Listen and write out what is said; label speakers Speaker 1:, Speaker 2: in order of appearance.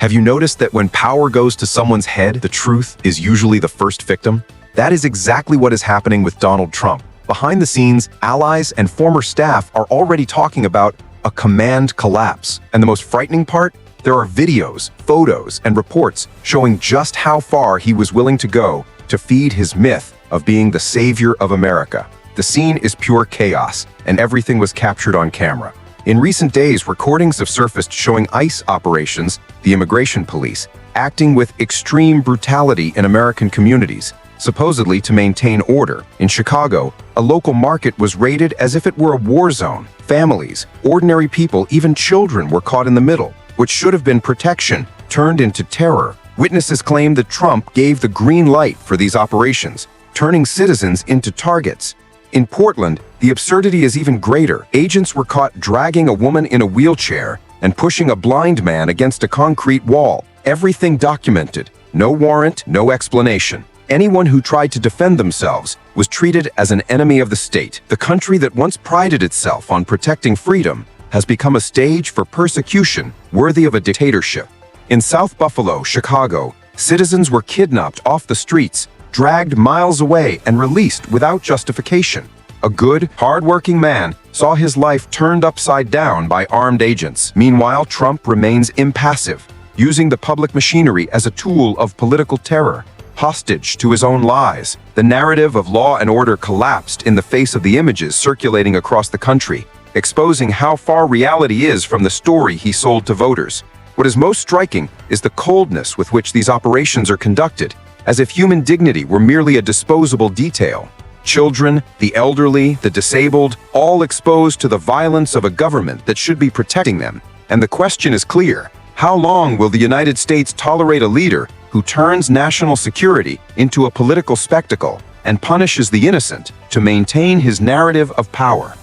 Speaker 1: Have you noticed that when power goes to someone's head, the truth is usually the first victim? That is exactly what is happening with Donald Trump. Behind the scenes, allies and former staff are already talking about a command collapse. And the most frightening part? There are videos, photos, and reports showing just how far he was willing to go to feed his myth of being the savior of America. The scene is pure chaos, and everything was captured on camera. In recent days, recordings have surfaced showing ICE operations, the immigration police, acting with extreme brutality in American communities, supposedly to maintain order. In Chicago, a local market was raided as if it were a war zone. Families, ordinary people, even children were caught in the middle. Which should have been protection, turned into terror. Witnesses claim that Trump gave the green light for these operations, turning citizens into targets. In Portland, the absurdity is even greater. Agents were caught dragging a woman in a wheelchair and pushing a blind man against a concrete wall. Everything documented. No warrant, no explanation. Anyone who tried to defend themselves was treated as an enemy of the state. The country that once prided itself on protecting freedom has become a stage for persecution worthy of a dictatorship. In South Buffalo, Chicago, citizens were kidnapped off the streets, dragged miles away, and released without justification. A good, hard-working man saw his life turned upside down by armed agents. Meanwhile, Trump remains impassive, using the public machinery as a tool of political terror. Hostage to his own lies, the narrative of law and order collapsed in the face of the images circulating across the country, exposing how far reality is from the story he sold to voters. What is most striking is the coldness with which these operations are conducted, as if human dignity were merely a disposable detail. Children, the elderly, the disabled, all exposed to the violence of a government that should be protecting them. And the question is clear: how long will the United States tolerate a leader who turns national security into a political spectacle and punishes the innocent to maintain his narrative of power?